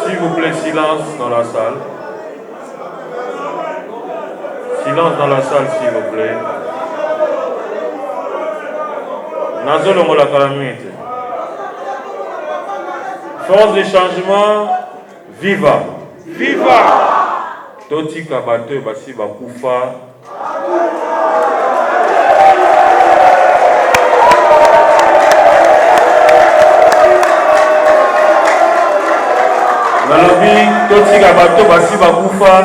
S'il vous plaît, silence dans la salle. Silence dans la salle, s'il vous plaît. Nazolo mola calamité. Force de changement, viva. Viva. Toti kabato basi bakufa. Nalobi toti kabato basi bakufa.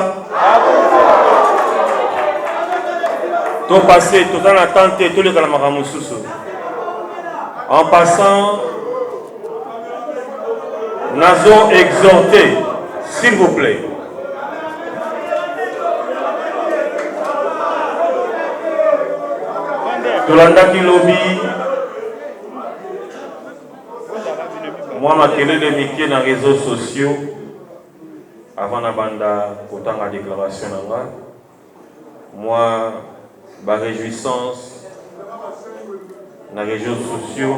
To passé, tout en attente, tout le Kalamakamususu. En passant, nous avons exhorté, s'il vous plaît, Tolanda Kilobi, moi, ma télé de Mickey dans les réseaux sociaux, avant la banda, autant la déclaration, moi, ma réjouissance dans les réseaux sociaux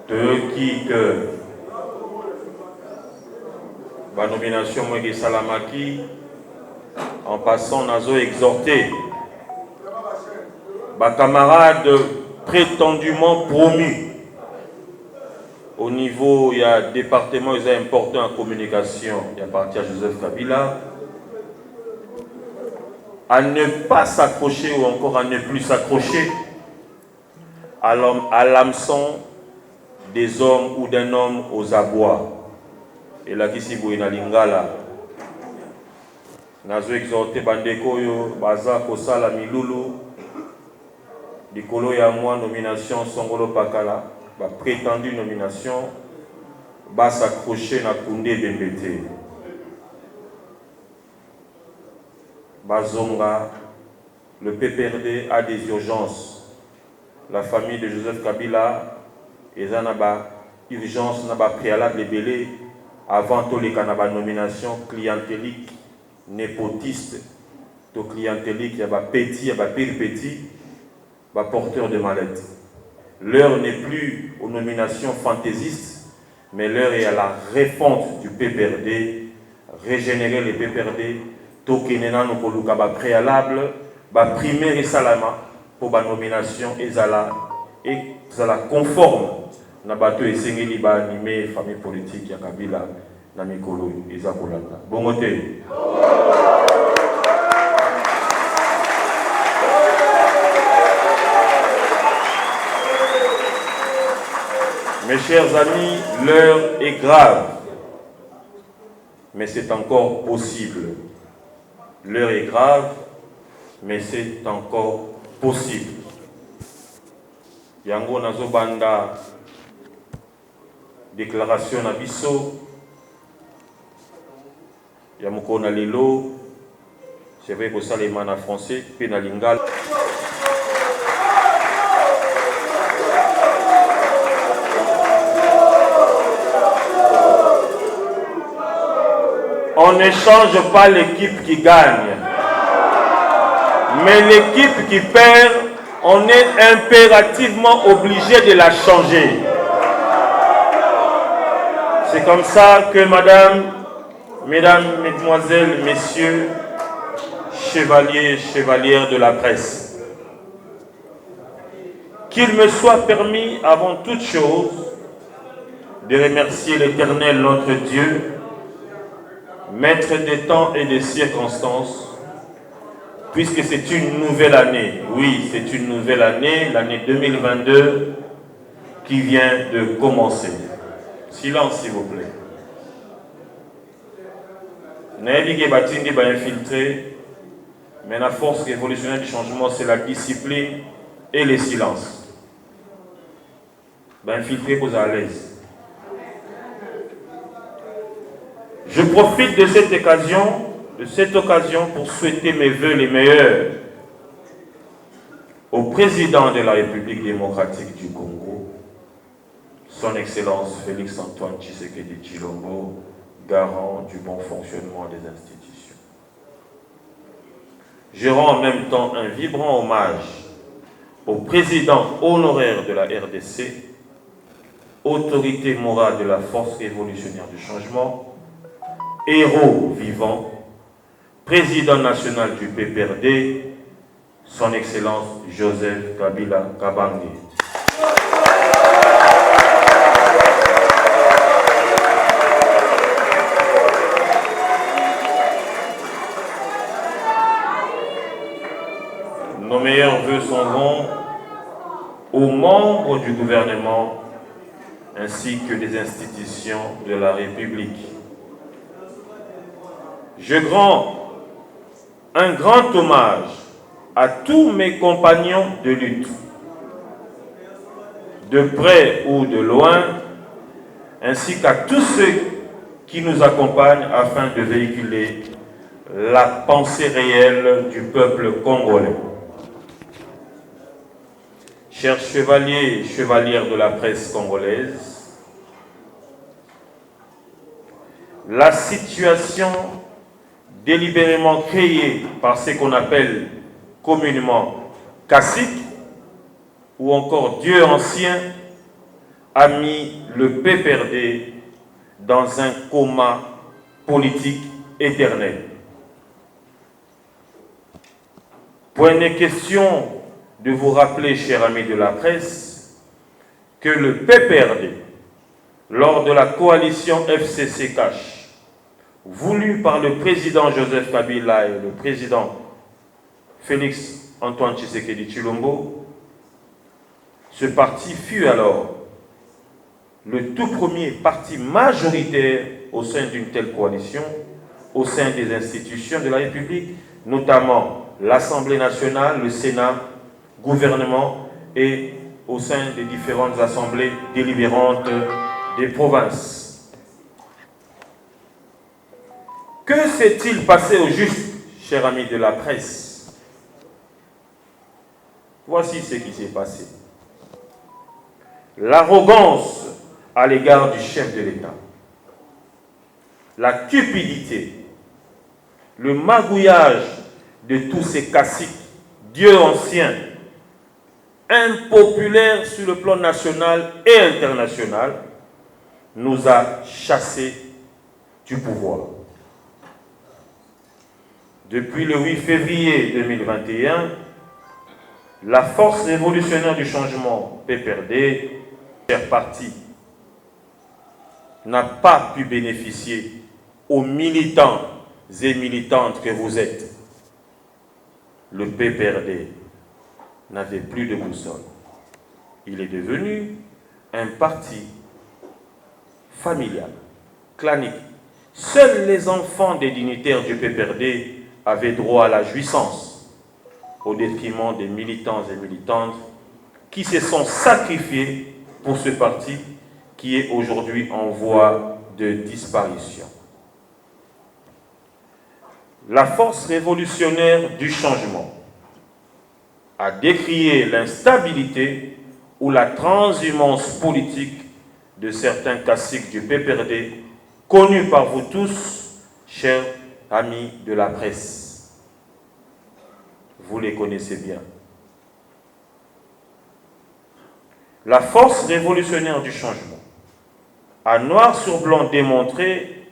de qui que la nomination de Salamaki en passant nous avons exhorté les camarades prétendument promu au niveau, il y a un département important en communication, il y a parti à Joseph Kabila, à ne pas s'accrocher ou encore à ne plus s'accrocher à l'hameçon des hommes ou d'un homme aux abois. Et là, ici, vous avez lingala. Nazo exhorté bandeko yo baza kosala milulu likolo ya moi nomination Songolo Pakala, ba prétendue nomination ba s'accrocher na Koundé Bembete. Bazonga, le PPRD a des urgences. La famille de Joseph Kabila et en a urgence n'a pas préalable belé avant tous les canabas nomination clientélique népotiste to clientélique, il y a pas petit, il y a pas pire petit, pas porteur de maladies. L'heure n'est plus aux nominations fantaisistes, mais l'heure est à la refonte du PPRD, régénérer les PPRD, tokenena no koluka ba préalable, ba primaire et salama pour la nomination et zala conforme na bato esengeli ba animer famille politique ya Kabila na mikolo eza kolanda. Bongo te. Mes chers amis, l'heure est grave, mais c'est encore possible. L'heure est grave, mais c'est encore possible. Yango nazo banda déclaration na biso ya mukona lelo, c'est vrai que ça les man en français pe na lingala. On ne change pas l'équipe qui gagne. Mais l'équipe qui perd, on est impérativement obligé de la changer. C'est comme ça que mesdames, mesdemoiselles, messieurs, chevaliers, chevalières de la presse, qu'il me soit permis avant toute chose de remercier l'Éternel notre Dieu, Maître des temps et des circonstances, puisque c'est une nouvelle année. Oui, c'est une nouvelle année, l'année 2022 qui vient de commencer. Silence, s'il vous plaît. Naïbi Batindi va infiltrer, mais la force révolutionnaire du changement, c'est la discipline et le silence. Va infiltrer pour à l'aise. Je profite de cette occasion pour souhaiter mes vœux les meilleurs au président de la République démocratique du Congo, son Excellence Félix Antoine Tshisekedi Tshilombo, garant du bon fonctionnement des institutions. Je rends en même temps un vibrant hommage au président honoraire de la RDC, autorité morale de la force révolutionnaire du changement, héros vivant, président national du PPRD, son Excellence Joseph Kabila Kabange. Nos meilleurs vœux sont aux membres du gouvernement ainsi que des institutions de la République. Je rends un grand hommage à tous mes compagnons de lutte, de près ou de loin, ainsi qu'à tous ceux qui nous accompagnent afin de véhiculer la pensée réelle du peuple congolais. Chers chevaliers et chevalières de la presse congolaise, la situation délibérément créée par ce qu'on appelle communément cacique ou encore Dieu ancien a mis le PPRD dans un coma politique éternel. Point de question de vous rappeler, chers amis de la presse, que le PPRD, lors de la coalition FCC Cash, voulue par le président Joseph Kabila et le président Félix Antoine Tshisekedi Tshilombo, ce parti fut alors le tout premier parti majoritaire au sein d'une telle coalition, au sein des institutions de la République, notamment l'Assemblée nationale, le Sénat, gouvernement et au sein des différentes assemblées délibérantes des provinces. Que s'est-il passé au juste, chers amis de la presse? Voici ce qui s'est passé. L'arrogance à l'égard du chef de l'État, la cupidité, le magouillage de tous ces caciques, dieux anciens, impopulaires sur le plan national et international, nous a chassés du pouvoir. Depuis le 8 février 2021, la force révolutionnaire du changement PPRD, cher parti, n'a pas pu bénéficier aux militants et militantes que vous êtes. Le PPRD n'avait plus de boussole. Il est devenu un parti familial, clanique. Seuls les enfants des dignitaires du PPRD avaient droit à la jouissance, au détriment des militants et militantes qui se sont sacrifiés pour ce parti qui est aujourd'hui en voie de disparition. La force révolutionnaire du changement a décrié l'instabilité ou la transhumance politique de certains caciques du PPRD, connus par vous tous, chers amis de la presse. Vous les connaissez bien. La force révolutionnaire du changement a noir sur blanc démontré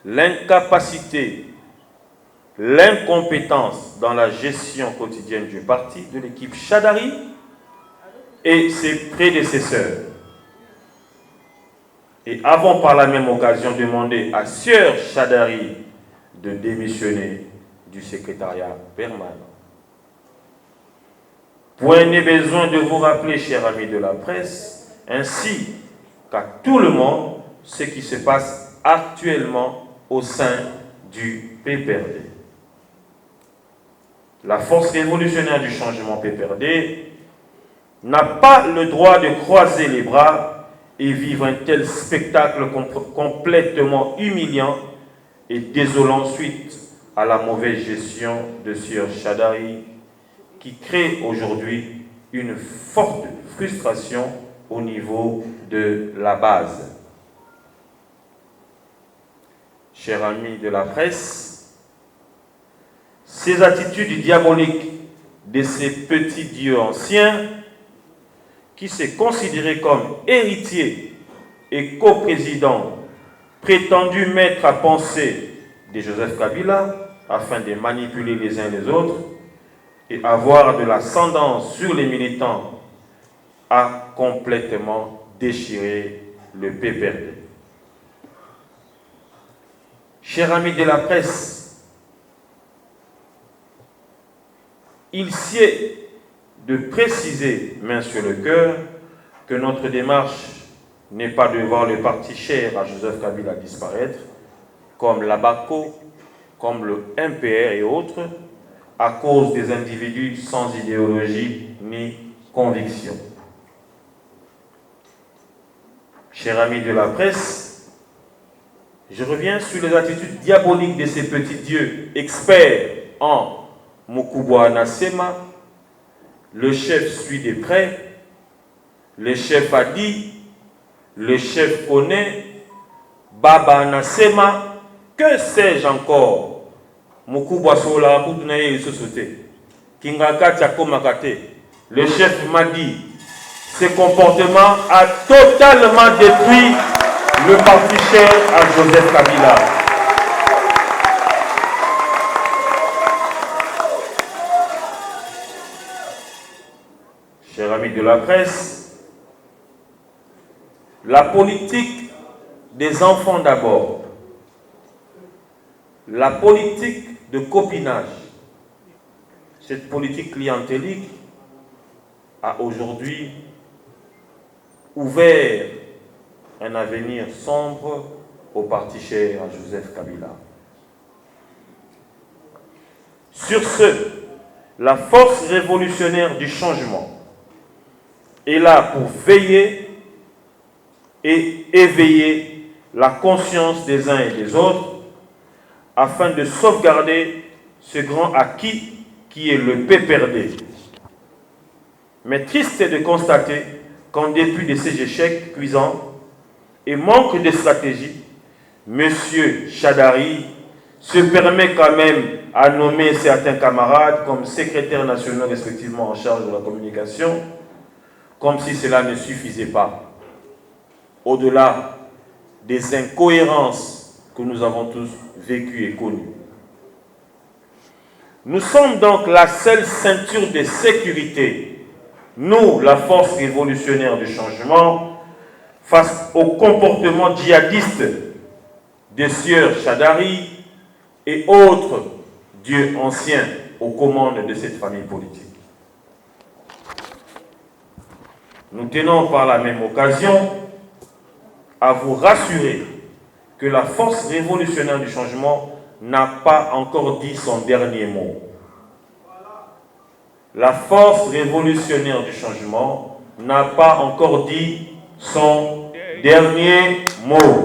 l'incapacité, l'incompétence dans la gestion quotidienne du parti de l'équipe Chadari et ses prédécesseurs. Et avons par la même occasion demandé à Sieur Chadari de démissionner du secrétariat permanent. Point n'est besoin de vous rappeler, chers amis de la presse, ainsi qu'à tout le monde, ce qui se passe actuellement au sein du PPRD. La force révolutionnaire du changement PPRD n'a pas le droit de croiser les bras et vivre un tel spectacle complètement humiliant et désolant suite à la mauvaise gestion de Sieur Chadari, qui crée aujourd'hui une forte frustration au niveau de la base. Chers amis de la presse, ces attitudes diaboliques de ces petits dieux anciens qui se considéraient comme héritiers et coprésidents prétendus maîtres à penser de Joseph Kabila afin de manipuler les uns les autres et avoir de l'ascendance sur les militants, a complètement déchiré le PPRD. Chers amis de la presse, il sied de préciser, main sur le cœur, que notre démarche n'est pas de voir le parti cher à Joseph Kabila disparaître, comme l'ABACO, comme le MPR et autres, à cause des individus sans idéologie ni conviction. Chers amis de la presse, je reviens sur les attitudes diaboliques de ces petits dieux experts en Mukubwa Nasema. Le chef suit de près, le chef a dit, le chef connaît, Baba Nasema, que sais-je encore? Mukubwa Sola, Kutunaye Sosote, Kingaka Tchakomakate. Le chef m'a dit, ce comportement a totalement détruit le parti cher à Joseph Kabila. chers amis de la presse, la politique des enfants d'abord, la politique de copinage, cette politique clientélique a aujourd'hui ouvert un avenir sombre au parti cher à Joseph Kabila. Sur ce, la force révolutionnaire du changement est là pour veiller et éveiller la conscience des uns et des autres afin de sauvegarder ce grand acquis qui est le PPRD. Mais triste est de constater qu'en dépit de ces échecs cuisants et manque de stratégie, M. Chadari se permet quand même à nommer certains camarades comme secrétaires nationaux respectivement en charge de la communication, comme si cela ne suffisait pas. Au-delà des incohérences que nous avons tous vécues et connues. Nous sommes donc la seule ceinture de sécurité, nous, la force révolutionnaire du changement, face au comportement djihadiste des sieurs Chadari et autres dieux anciens aux commandes de cette famille politique. Nous tenons par la même occasion à vous rassurer que la force révolutionnaire du changement n'a pas encore dit son dernier mot. La force révolutionnaire du changement n'a pas encore dit son dernier mot.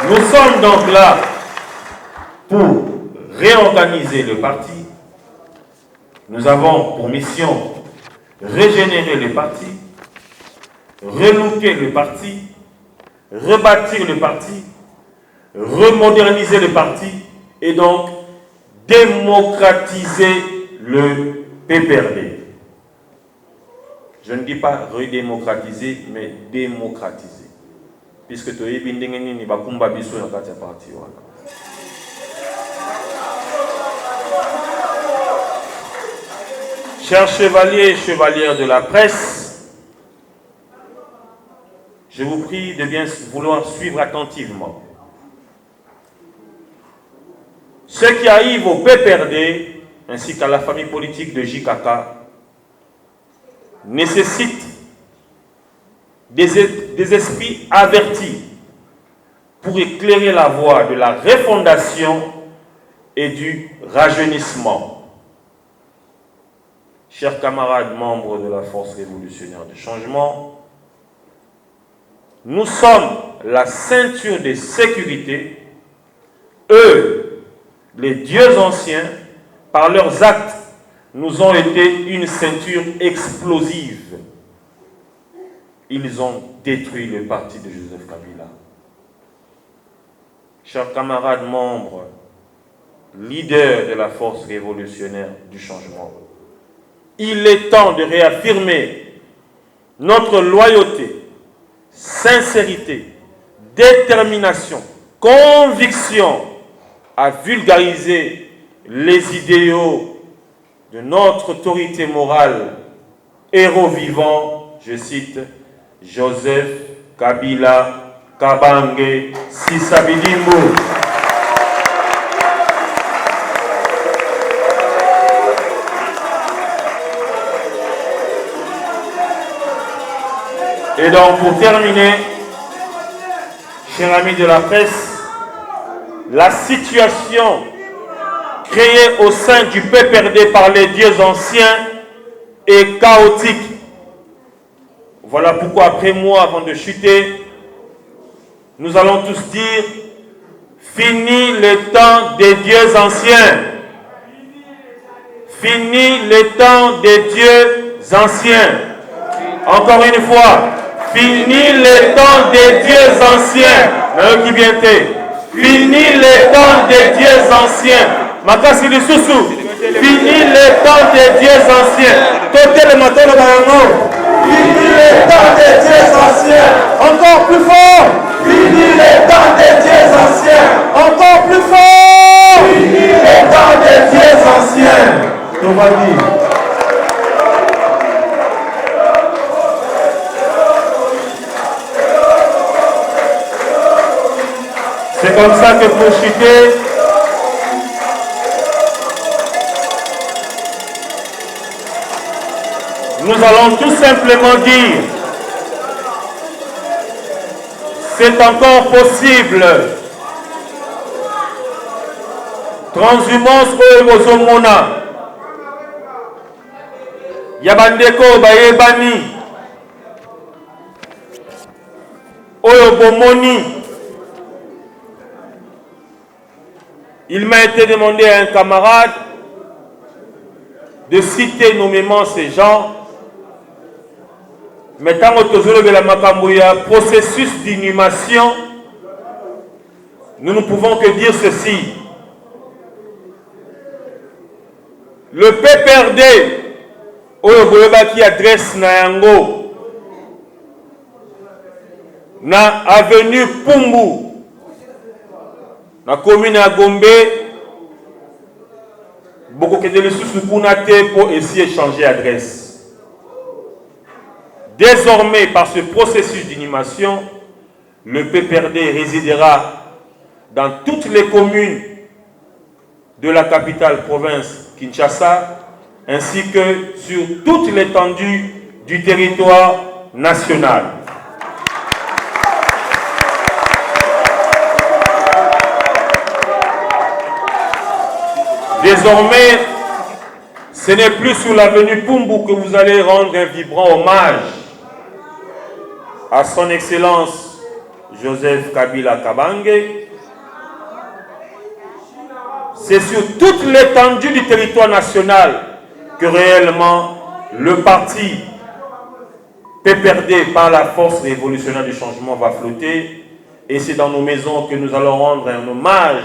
Nous sommes donc là pour réorganiser le parti. Nous avons pour mission régénérer le parti, relooker le parti, rebâtir le parti, remoderniser le parti et donc démocratiser le PPRD. Je ne dis pas redémocratiser, mais démocratiser. Puisque tu es bindingeni ni bakumba biso na kati ya parti wana. Chers chevaliers et chevalières de la presse, je vous prie de bien vouloir suivre attentivement. Ce qui arrive au PPRD ainsi qu'à la famille politique de JKK nécessite des esprits avertis pour éclairer la voie de la refondation et du rajeunissement. Chers camarades membres de la force révolutionnaire du changement, nous sommes la ceinture de sécurité. Eux, les dieux anciens, par leurs actes, nous ont été une ceinture explosive. Ils ont détruit le parti de Joseph Kabila. Chers camarades membres, leaders de la force révolutionnaire du changement, il est temps de réaffirmer notre loyauté, sincérité, détermination, conviction à vulgariser les idéaux de notre autorité morale, héros vivant, je cite, Joseph Kabila Kabange Sisabidimbo. Et donc, pour terminer, chers amis de la presse, la situation créée au sein du PPRD par les dieux anciens est chaotique. Voilà pourquoi, après moi, avant de chuter, nous allons tous dire « Fini le temps des dieux anciens ». Fini le temps des dieux anciens. Encore une fois. Fini le temps des dieux anciens. Fini le temps des dieux anciens. Makasi Lisusu. Fini le temps des dieux anciens. Totel le matin Fini le temps des dieux anciens. Encore plus fort. Fini le temps des dieux anciens. Encore plus fort. Fini le temps des dieux anciens. On va dire. comme ça que pour chuter, nous allons tout simplement dire, c'est encore possible. Transhumance Oyebozomona. Yabandeko Bayebani. Oyobomoni. Il m'a été demandé à un camarade de citer nommément ces gens. Mais tant que la Makambouya, processus d'inhumation, nous ne pouvons que dire ceci. Le PPRD, qui adresse Nayango, na avenue Pumbu, na commune à Gombe, beaucoup de les pour essayer de changer d'adresse. Désormais, par ce processus d'inhumation, le PPRD résidera dans toutes les communes de la capitale province Kinshasa, ainsi que sur toute l'étendue du territoire national. Désormais, ce n'est plus sur l'avenue Pumbu que vous allez rendre un vibrant hommage à son Excellence Joseph Kabila Kabange. C'est sur toute l'étendue du territoire national que réellement le parti PPRD par la force révolutionnaire du changement va flotter. Et c'est dans nos maisons que nous allons rendre un hommage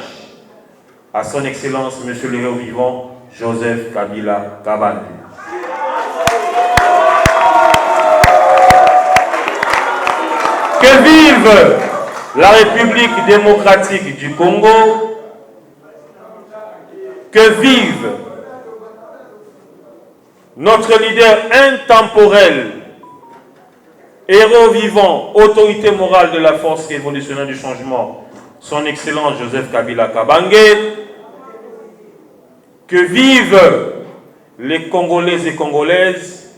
à son Excellence, Monsieur le héros vivant, Joseph Kabila Kabange. Que vive la République démocratique du Congo, que vive notre leader intemporel, héros vivant, autorité morale de la force révolutionnaire du changement, son Excellence Joseph Kabila Kabange, que vivent les Congolais et Congolaises,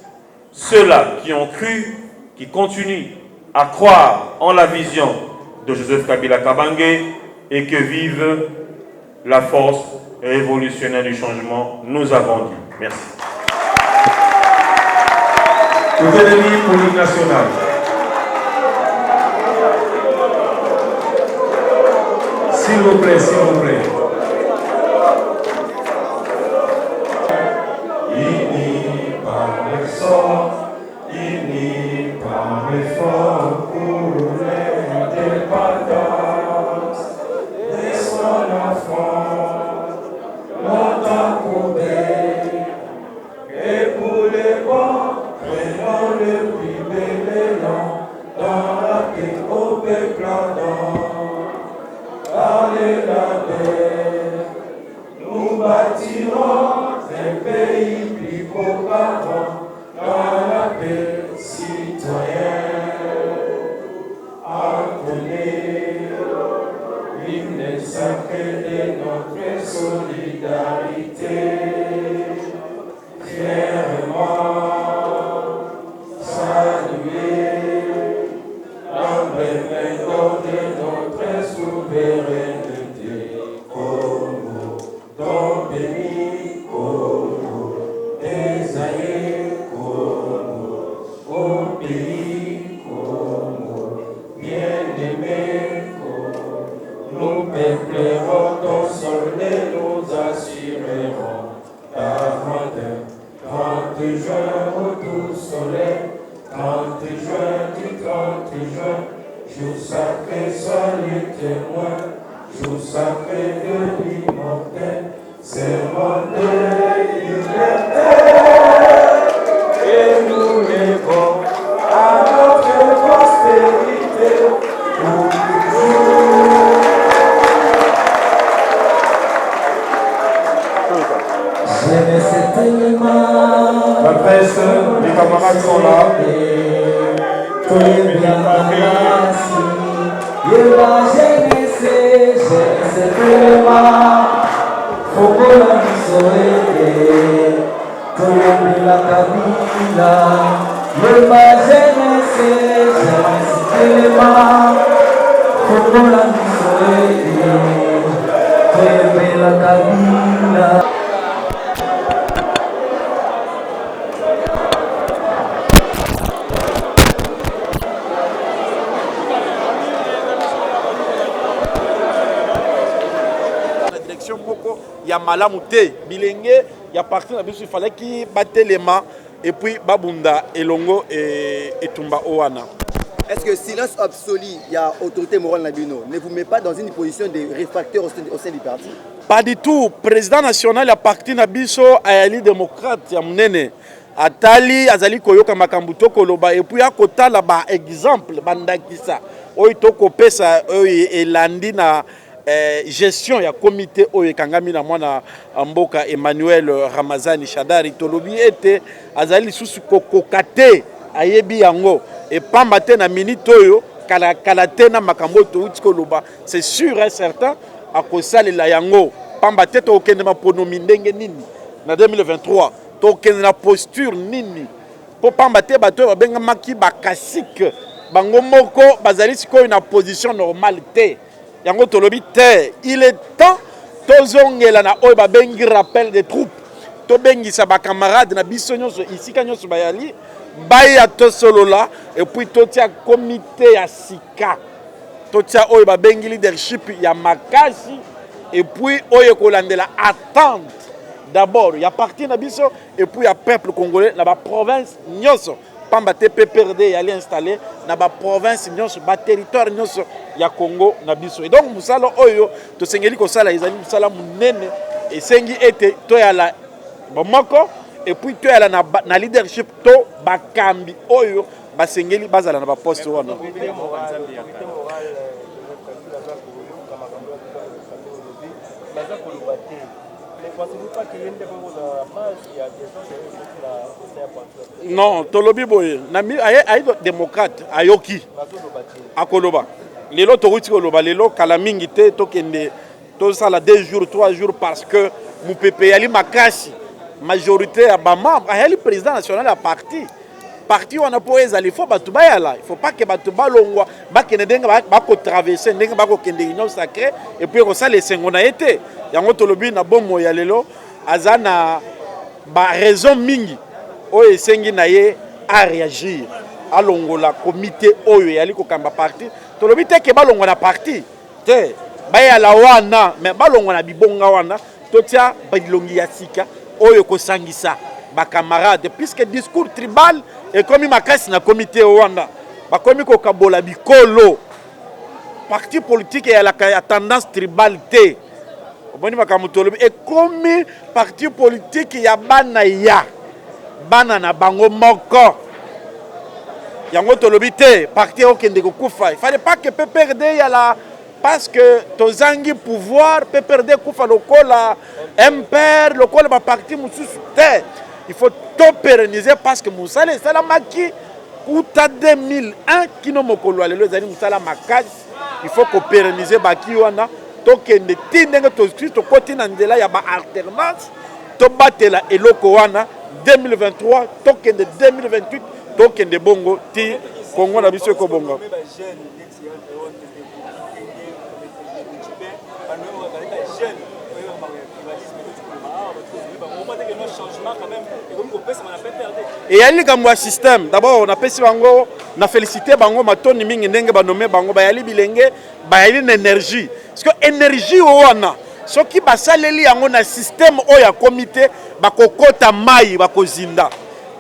ceux-là qui ont cru, qui continuent à croire en la vision de Joseph Kabila Kabange et que vive la force révolutionnaire du changement. Nous avons dit. Merci. Tout est libre pour l'hymne national. S'il vous plaît, s'il vous plaît. Nous bâtirons un pays plus qu'auparavant dans la paix citoyenne. Appelez l'hymne sacré de notre solidarité. Fièrement saluer l'emblème de notre souveraineté. Congo, ton béni, Congo, désaillé, Congo, au pays, Congo, bien-aimé, Congo, nous peuplerons ton sol et nous assurerons ta grandeur. 30 juin, au doux soleil, 30 juin, du 30 juin, jour sacré, sois le témoin. Jour sacré de l'immortel, serment de liberté, et nous levons à notre prospérité pour toujours. Je ne sais tellement. La presse, les camarades sont là. Que bien merci, et la jeunesse. telema fongola miso ete toyembela kabila yeba jeunesse telema fongola miso ete toyembela kabila. Ya malamu te bilenge ya parti na biso il fallait ki batelema et puis babunda elongo et tumba owana. Est-ce que silence absolu, il y a autorité morale Nabino, ne vous met pas dans une position de réfractaire au sein du parti? Pas du tout. Président national ya parti na biso ayali démocrate ya munene atali azali koyoka makambu to koloba et puis akotala ba exemple bandakisa oyo to kopesa oyo elandi na gestion ya comité oyo kangami na mwana mboka Emmanuel Ramazani Shadari tolobi ete azali susu kokokate ayebi yango et pamba te na minute oyo kala te na makambo to utikoloba c'est sûr et certain akosalela yango pamba te to okende ma pronomi ndenge nini na 2023 to okende na posture nini po pamba te bato babenga maki bakasik bango moko bazali sikoyo na position normale te. Yango tolobi te, il est temps tozongela na oyo babengi rappel des troupes. To bengi sa ba camarade na biso nyonso ici kanyoso bayali baya to solola et puis to tia comité ya sika. To tia oyo babengi leadership ya makasi et puis oyo kolandela attente d'abord ya parti na biso et puis ya peuple congolais na ba province nyonso. Pamba te PPRD yali installé na ba province nyonso ba territoire nyonso ya Congo na biso. Et donc musala oyo to sengeli ko sala ezali musala munene et sengi ete to yala bomoko et puis to yala na leadership to bakambi oyo ba sengeli bazala na ba poste wana. Non, tolobi boye nami ayi démocrate ayoki akoloba lelo toruti koloba lelo kala mingi te tokende to sala 2 jours 3 jours parce que mu pepe yali makasi majorité ya ba membre ayali président national ya parti wana po ezali faut batu bayala il faut pas que batu balongwa bakende denga bako traverser denga bako kende union sacrée et puis ko sala esengo na été yango tolobi na bomo ya lelo azana ba raison mingi oyo esengi na ye a réagir alongola comité oyo yali kokamba parti tolobi te ke balongo na parti te bayala wana mais balongo na bibonga wana totia bilongi ya sika oyo kosangisa ba camarade puisque discours tribal et comme makasi na comité wana bakomi kokabola bikolo parti politique ya la tendance tribal te oboni makambo tolobi et comme parti politique ya bana na bango moko yango tolobi te parti okende kokufa il fallait pas que PPRD ya la parce que tozangi pouvoir PPRD kufa lokola MPR lokola ba parti mususu te il faut tout pérenniser parce que musala salamaki kuta 2001 kino mokolo lelo ezali musala makasi il faut ko pérenniser baki wana tokende tindenge to koti na nzela ya ba alternance to batela eloko wana 2023 tokende 2028 tokende bongo ti Congo na biso ko bongo. Et yali kamwa système d'abord on appelle bango na féliciter bango matoni mingi ndenge ba nommer bango ba yali bilenge ba yali na énergie parce que énergie wana soki basaleli yango na système oya comité bakokota mai bakozinda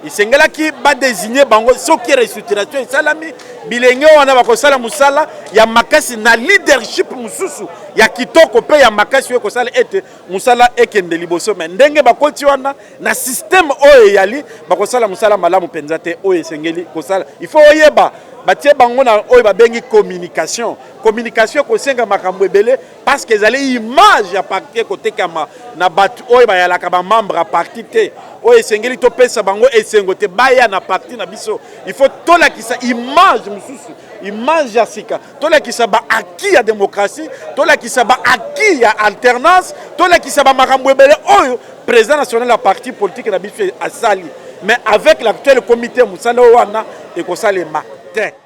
isengelaki ba désigner bango soki restructuration esalami bilenge wana bakosala musala ya makasi na leadership mususu ya kitoko pe ya makasi ko sala ete musala ekende liboso mais ndenge bakoti wana na système oyo yali bakosala musala malamu penza te oyo esengeli kosala il faut oyeba batie bango na oyo babengi communication kosenga makambo ebele parce que ezali image ya parti ekotekama na bato oyo bayalaka bamembre ya parti te oyo esengeli topesa bango esengo te baya na parti na biso il faut tolakisa image mosusu image ya sika tolakisa baaki ya démocratie tolakisa baaki ya alternance tolakisa bamakambo ebele oyo président national ya parti politique na biso asali mais avec l'actuel comité mosala wana ekosalema te.